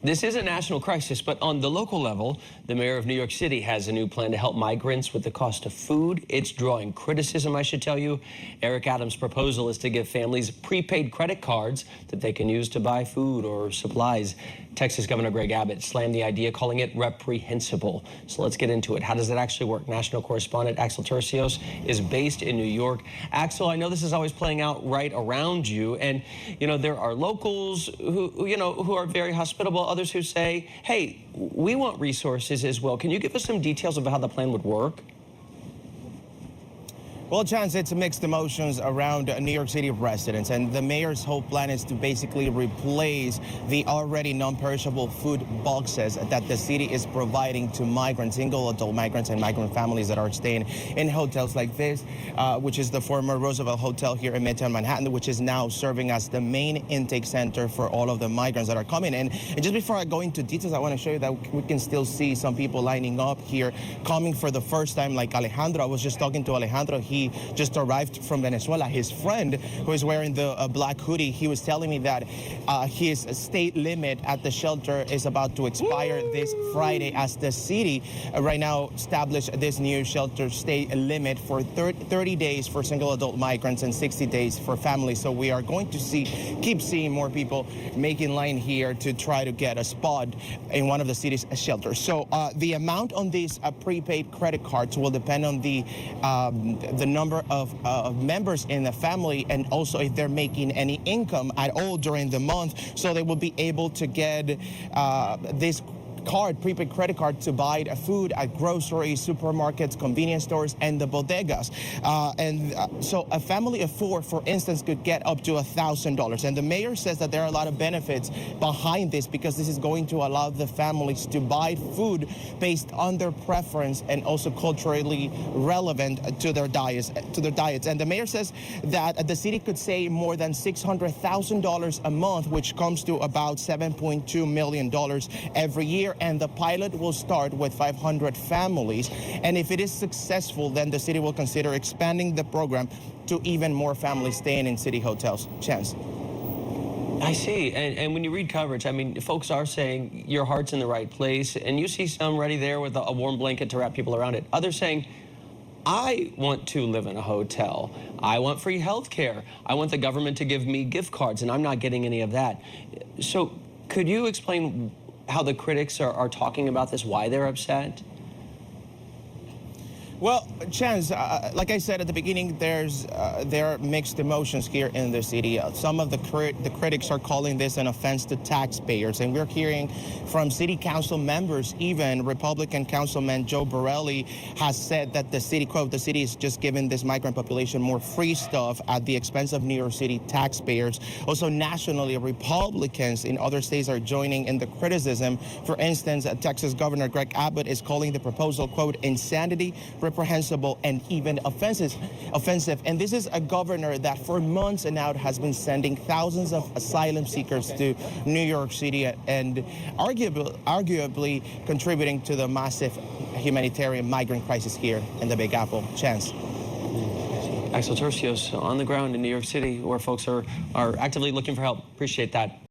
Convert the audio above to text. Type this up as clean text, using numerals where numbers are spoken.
This is a national crisis, but on the local level, the mayor of New York City has a new plan to help migrants with the cost of food. It's drawing criticism, I should tell you. Eric Adams' proposal is to give families prepaid credit cards that they can use to buy food or supplies. Texas Governor Greg Abbott slammed the idea, calling it reprehensible. So let's get into it. How does it actually work? National correspondent Axel Tercios is based in New York. Axel, I know this is always playing out right around you, and there are locals who are very hospitable, others who say, hey, we want resources as well. Can you give us some details of how the plan would work? Well, Chance, it's mixed emotions around New York City residents, and the mayor's whole plan is to basically replace the already non-perishable food boxes that the city is providing to migrants, single adult migrants and migrant families that are staying in hotels like this, which is the former Roosevelt Hotel here in Midtown Manhattan, which is now serving as the main intake center for all of the migrants that are coming in. And just before I go into details, I want to show you that we can still see some people lining up here, coming for the first time, like Alejandro. I was just talking to Alejandro. He just arrived from Venezuela. His friend, who is wearing the black hoodie, he was telling me that his state limit at the shelter is about to expire this Friday, as the city right now established this new shelter state limit for 30 days for single adult migrants and 60 days for families. So we are going to keep seeing more people making line here to try to get a spot in one of the city's shelters. So the amount on these prepaid credit cards will depend on the number of members in the family, and also if they're making any income at all during the month. So they will be able to get this prepaid credit card to buy food at groceries, supermarkets, convenience stores, and the bodegas. So a family of four, for instance, could get up to $1,000. And the mayor says that there are a lot of benefits behind this, because this is going to allow the families to buy food based on their preference and also culturally relevant to their diets. And the mayor says that the city could save more than $600,000 a month, which comes to about $7.2 million every year. And the pilot will start with 500 families. And if it is successful, then the city will consider expanding the program to even more families staying in city hotels. Chance. I see. And when you read coverage, I mean, folks are saying your heart's in the right place, and you see some ready there with a warm blanket to wrap people around it. Others saying, I want to live in a hotel. I want free health care. I want the government to give me gift cards, and I'm not getting any of that. So could you explain how the critics are talking about this, why they're upset? Well, Chance, like I said at the beginning, there are mixed emotions here in the city. Some of the critics are calling this an offense to taxpayers, and we're hearing from city council members, even Republican Councilman Joe Borelli has said that the city, quote, the city is just giving this migrant population more free stuff at the expense of New York City taxpayers. Also, nationally, Republicans in other states are joining in the criticism. For instance, Texas Governor Greg Abbott is calling the proposal, quote, insanity, reprehensible, and even offensive. And this is a governor that for months and out has been sending thousands of asylum seekers to New York City, and arguably contributing to the massive humanitarian migrant crisis here in the Big Apple. Chance. Axel Tercios on the ground in New York City, where folks are actively looking for help. Appreciate that.